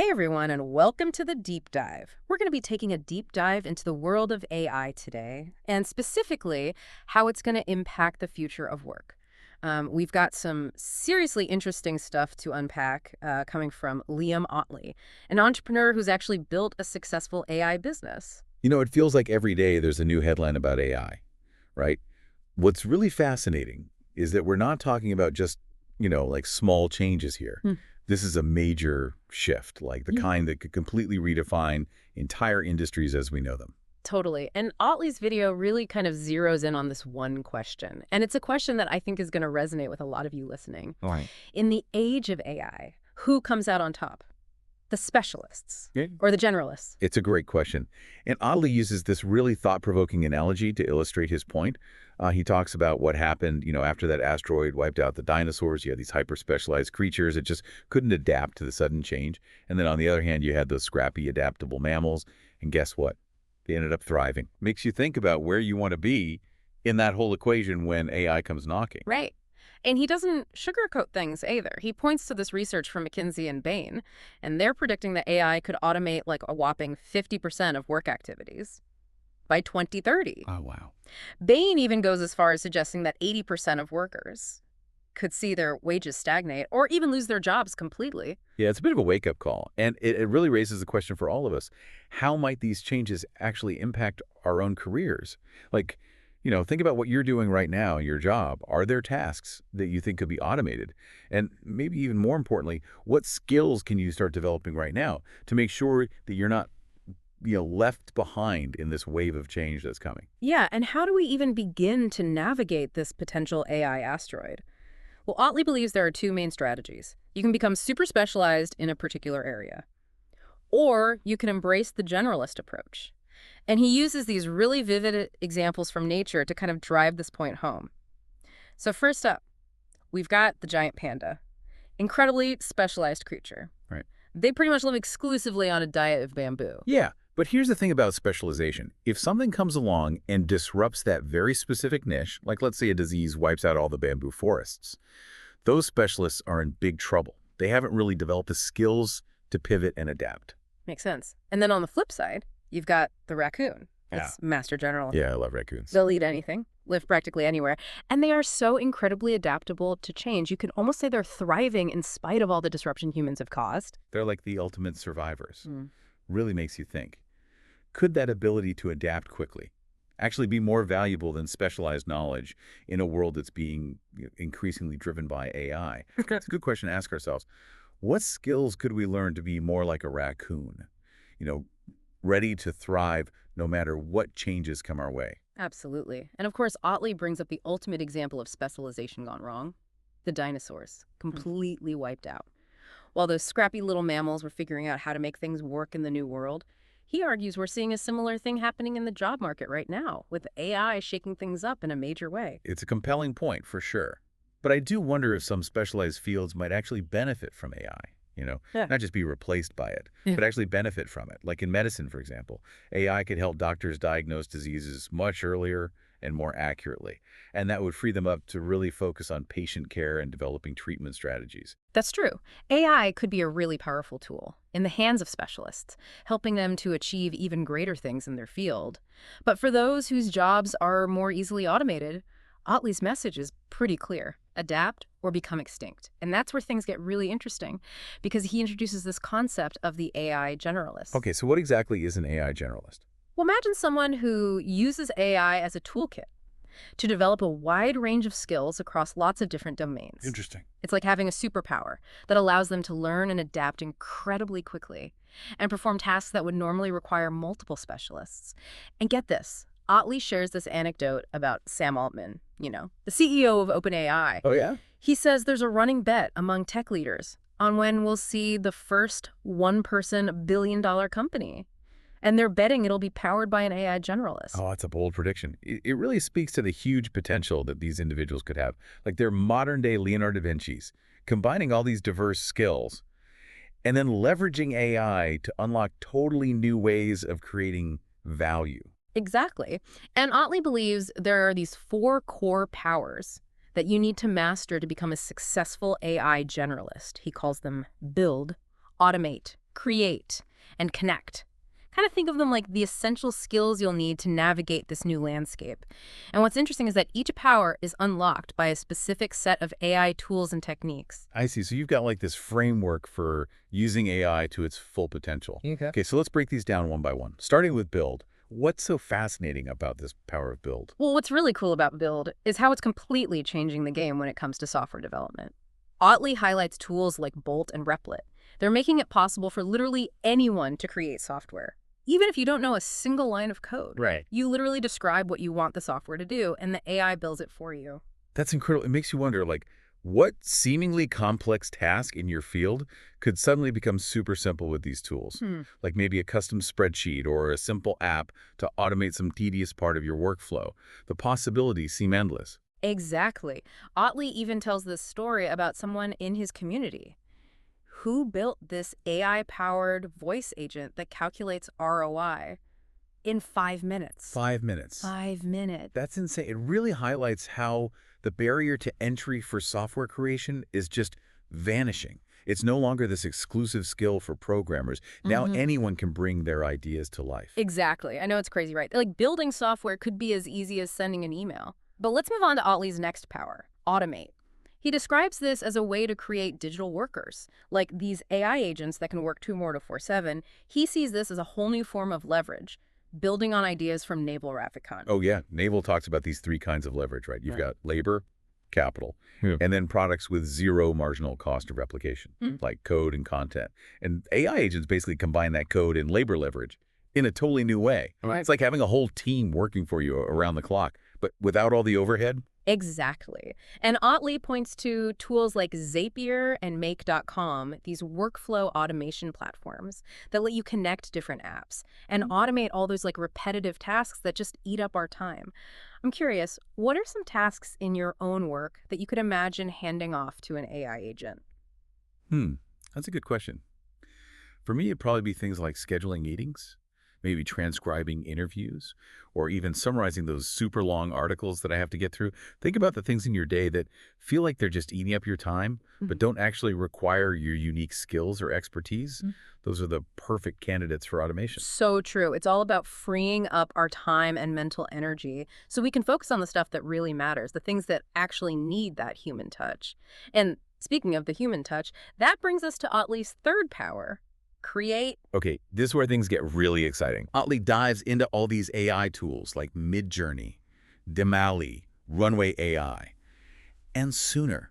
Hey everyone, and welcome to the Deep Dive. We're going to be taking a deep dive into the world of AI today, and specifically how it's going to impact the future of work. We've got some seriously interesting stuff to unpack coming from Liam Otley, an entrepreneur who's actually built a successful AI business. It feels like every day there's a new headline about AI, right? What's really fascinating is that we're not talking about just, like small changes here. Hmm. This is a major shift, like the Yeah. kind that could completely redefine entire industries as we know them. Totally. And Otley's video really kind of zeroes in on this one question. And it's a question that I think is going to resonate with a lot of you listening. Right. In the age of AI, who comes out on top? The specialists Yeah. or the generalists? It's a great question. And Audley uses this really thought-provoking analogy to illustrate his point. He talks about what happened, after that asteroid wiped out the dinosaurs. You had these hyper-specialized creatures that just couldn't adapt to the sudden change. And then on the other hand, you had those scrappy, adaptable mammals. And guess what? They ended up thriving. Makes you think about where you want to be in that whole equation when AI comes knocking. Right. And he doesn't sugarcoat things either. He points to this research from McKinsey and Bain, and they're predicting that AI could automate like a whopping 50% of work activities by 2030. Oh, wow. Bain even goes as far as suggesting that 80% of workers could see their wages stagnate or even lose their jobs completely. Yeah, it's a bit of a wake-up call, and it really raises the question for all of us. How might these changes actually impact our own careers? Like, think about what you're doing right now in your job. Are there tasks that you think could be automated? And maybe even more importantly, what skills can you start developing right now to make sure that you're not, left behind in this wave of change that's coming? Yeah, and how do we even begin to navigate this potential AI asteroid? Well, Otley believes there are two main strategies. You can become super specialized in a particular area, or you can embrace the generalist approach. And he uses these really vivid examples from nature to kind of drive this point home. So first up, we've got the giant panda, incredibly specialized creature. Right. They pretty much live exclusively on a diet of bamboo. Yeah, but here's the thing about specialization. If something comes along and disrupts that very specific niche, like let's say a disease wipes out all the bamboo forests, those specialists are in big trouble. They haven't really developed the skills to pivot and adapt. Makes sense. And then on the flip side, you've got the raccoon. It's Master General. Yeah, I love raccoons. They'll eat anything, live practically anywhere. And they are so incredibly adaptable to change. You can almost say they're thriving in spite of all the disruption humans have caused. They're like the ultimate survivors. Really makes you think. Could that ability to adapt quickly actually be more valuable than specialized knowledge in a world that's being increasingly driven by AI? It's a good question to ask ourselves. What skills could we learn to be more like a raccoon? Ready to thrive no matter what changes come our way. Absolutely. And of course, Otley brings up the ultimate example of specialization gone wrong. The dinosaurs, completely wiped out. While those scrappy little mammals were figuring out how to make things work in the new world, he argues we're seeing a similar thing happening in the job market right now, with AI shaking things up in a major way. It's a compelling point for sure. But I do wonder if some specialized fields might actually benefit from AI. Yeah. Not just be replaced by it, Yeah. but actually benefit from it. Like in medicine, for example, AI could help doctors diagnose diseases much earlier and more accurately. And that would free them up to really focus on patient care and developing treatment strategies. That's true. AI could be a really powerful tool in the hands of specialists, helping them to achieve even greater things in their field. But for those whose jobs are more easily automated, Otley's message is pretty clear. Adapt or become extinct. And that's where things get really interesting, because he introduces this concept of the AI generalist. Okay, so what exactly is an AI generalist? Well, imagine someone who uses AI as a toolkit to develop a wide range of skills across lots of different domains. Interesting. It's like having a superpower that allows them to learn and adapt incredibly quickly and perform tasks that would normally require multiple specialists. And get this, Otley shares this anecdote about Sam Altman, the CEO of OpenAI. Oh, yeah? He says there's a running bet among tech leaders on when we'll see the first one-person billion-dollar company. And they're betting it'll be powered by an AI generalist. Oh, that's a bold prediction. It really speaks to the huge potential that these individuals could have. Like they're modern-day Leonardo da Vinci's, combining all these diverse skills and then leveraging AI to unlock totally new ways of creating value. Exactly. And Otley believes there are these 4 core powers that you need to master to become a successful AI generalist. He calls them build, automate, create, and connect. Kind of think of them like the essential skills you'll need to navigate this new landscape. And what's interesting is that each power is unlocked by a specific set of AI tools and techniques. I see. So you've got like this framework for using AI to its full potential. Okay. Okay, so let's break these down one by one. Starting with build. What's so fascinating about this power of build? Well, what's really cool about Build is how it's completely changing the game when it comes to software development. Otley highlights tools like Bolt and Replit. They're making it possible for literally anyone to create software. Even if you don't know a single line of code. Right. You literally describe what you want the software to do, and the AI builds it for you. That's incredible. It makes you wonder, like, what seemingly complex task in your field could suddenly become super simple with these tools? Like maybe a custom spreadsheet or a simple app to automate some tedious part of your workflow. The possibilities seem endless. Exactly. Otley even tells this story about someone in his community who built this AI-powered voice agent that calculates ROI in 5 minutes. 5 minutes. 5 minutes. That's insane. It really highlights how the barrier to entry for software creation is just vanishing. It's no longer this exclusive skill for programmers. Now anyone can bring their ideas to life. Exactly. I know it's crazy, right? Like building software could be as easy as sending an email. But let's move on to Otley's next power, automate. He describes this as a way to create digital workers, like these AI agents that can work 24/7. He sees this as a whole new form of leverage, building on ideas from Naval Ravikant. Oh, yeah. Naval talks about these 3 kinds of leverage, right? You've got labor, capital, Yeah. and then products with zero marginal cost of replication, like code and content. And AI agents basically combine that code and labor leverage in a totally new way. Right. It's like having a whole team working for you around the clock, but without all the overhead. Exactly. And Otley points to tools like Zapier and Make.com, these workflow automation platforms that let you connect different apps and automate all those like repetitive tasks that just eat up our time. I'm curious, what are some tasks in your own work that you could imagine handing off to an AI agent? That's a good question. For me, it'd probably be things like scheduling meetings, maybe transcribing interviews, or even summarizing those super long articles that I have to get through. Think about the things in your day that feel like they're just eating up your time, but don't actually require your unique skills or expertise. Those are the perfect candidates for automation. So true. It's all about freeing up our time and mental energy so we can focus on the stuff that really matters, the things that actually need that human touch. And speaking of the human touch, that brings us to Otley's third power, create. Okay, this is where things get really exciting. Otley dives into all these AI tools like Midjourney, Demali, Runway AI, and Sooner.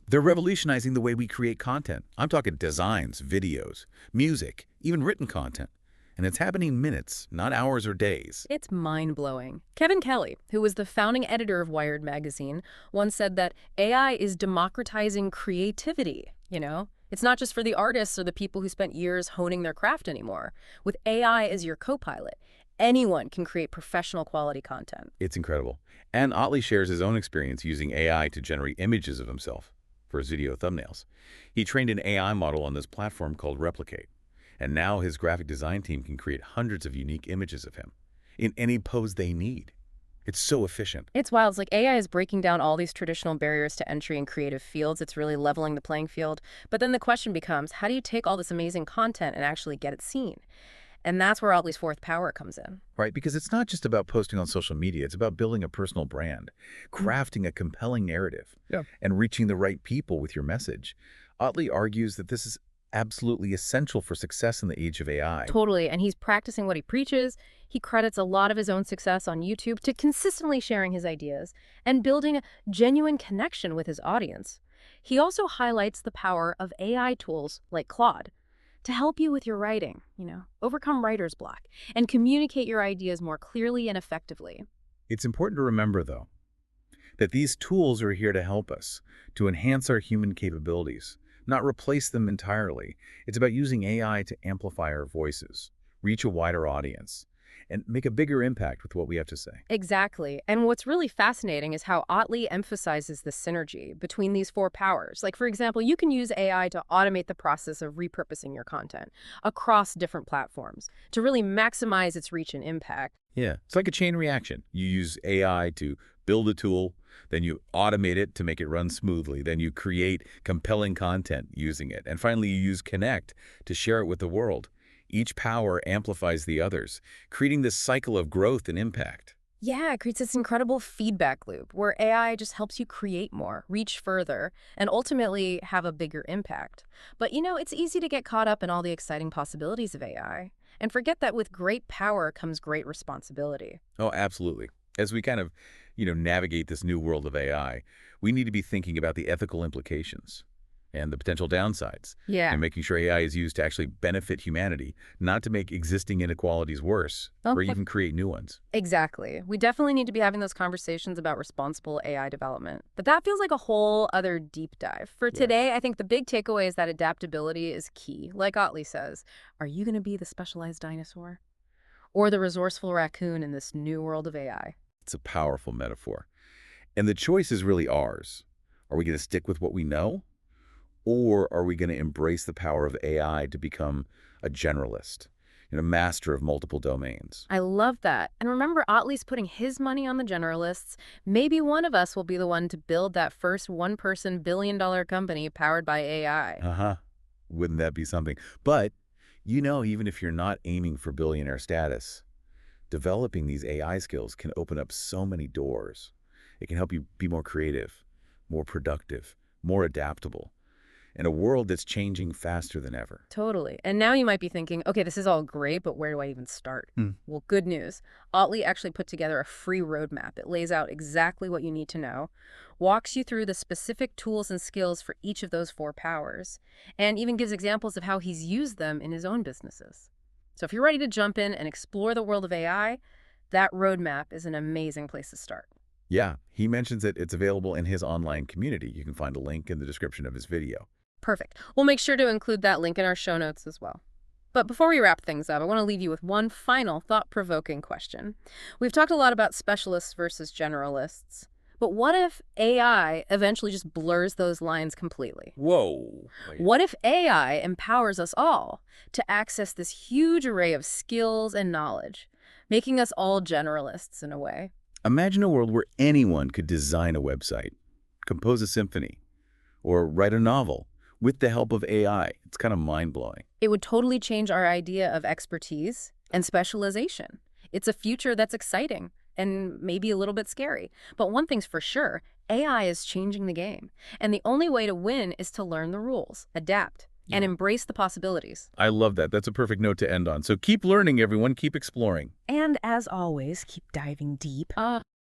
They're revolutionizing the way we create content. I'm talking designs, videos, music, even written content. And it's happening in minutes, not hours or days. It's mind-blowing. Kevin Kelly, who was the founding editor of Wired magazine, once said that AI is democratizing creativity, you know? It's not just for the artists or the people who spent years honing their craft anymore. With AI as your co-pilot, anyone can create professional quality content. It's incredible. And Otley shares his own experience using AI to generate images of himself for his video thumbnails. He trained an AI model on this platform called Replicate. And now his graphic design team can create hundreds of unique images of him in any pose they need. It's so efficient. It's wild. It's like AI is breaking down all these traditional barriers to entry in creative fields. It's really leveling the playing field. But then the question becomes, how do you take all this amazing content and actually get it seen? And that's where Otley's fourth power comes in. Right, because it's not just about posting on social media. It's about building a personal brand, crafting a compelling narrative, and reaching the right people with your message. Otley argues that this is absolutely essential for success in the age of AI. Totally. And he's practicing what he preaches. He credits a lot of his own success on YouTube to consistently sharing his ideas and building a genuine connection with his audience. He also highlights the power of AI tools like Claude to help you with your writing, overcome writer's block, and communicate your ideas more clearly and effectively. It's important to remember, though, that these tools are here to help us, to enhance our human capabilities, not replace them entirely. It's about using AI to amplify our voices, reach a wider audience, and make a bigger impact with what we have to say. Exactly. And what's really fascinating is how Otley emphasizes the synergy between these four powers. Like, for example, you can use AI to automate the process of repurposing your content across different platforms to really maximize its reach and impact. Yeah, it's like a chain reaction. You use AI to build a tool, Then you automate it to make it run smoothly. Then you create compelling content using it. And finally, you use Connect to share it with the world. Each power amplifies the others, creating this cycle of growth and impact. Yeah, it creates this incredible feedback loop where AI just helps you create more, reach further, and ultimately have a bigger impact. But it's easy to get caught up in all the exciting possibilities of AI and forget that with great power comes great responsibility. Oh, absolutely. As we kind of, navigate this new world of AI, we need to be thinking about the ethical implications and the potential downsides, Yeah. and making sure AI is used to actually benefit humanity, not to make existing inequalities worse or Okay. even create new ones. Exactly. We definitely need to be having those conversations about responsible AI development. But that feels like a whole other deep dive. For Yeah. today, I think the big takeaway is that adaptability is key. Like Otley says, are you going to be the specialized dinosaur or the resourceful raccoon in this new world of AI? It's a powerful metaphor. And the choice is really ours. Are we going to stick with what we know? Or are we going to embrace the power of AI to become a generalist, master of multiple domains? I love that. And remember, Otley's putting his money on the generalists. Maybe one of us will be the one to build that first one-person billion-dollar company powered by AI. Uh-huh. Wouldn't that be something? But, even if you're not aiming for billionaire status, developing these AI skills can open up so many doors. It can help you be more creative, more productive, more adaptable in a world that's changing faster than ever. Totally. And now you might be thinking, okay, this is all great, but where do I even start? Hmm. Well, good news. Otley actually put together a free roadmap. It lays out exactly what you need to know, walks you through the specific tools and skills for each of those four powers, and even gives examples of how he's used them in his own businesses. So if you're ready to jump in and explore the world of AI, that roadmap is an amazing place to start. Yeah, he mentions that it's available in his online community. You can find a link in the description of his video. Perfect. We'll make sure to include that link in our show notes as well. But before we wrap things up, I want to leave you with one final thought-provoking question. We've talked a lot about specialists versus generalists, but what if AI eventually just blurs those lines completely? Whoa. Wait. What if AI empowers us all to access this huge array of skills and knowledge, making us all generalists in a way? Imagine a world where anyone could design a website, compose a symphony, or write a novel with the help of AI. It's kind of mind-blowing. It would totally change our idea of expertise and specialization. It's a future that's exciting and maybe a little bit scary. But one thing's for sure, AI is changing the game. And the only way to win is to learn the rules, adapt, and Yeah. embrace the possibilities. I love that. That's a perfect note to end on. So keep learning, everyone. Keep exploring. And as always, keep diving deep.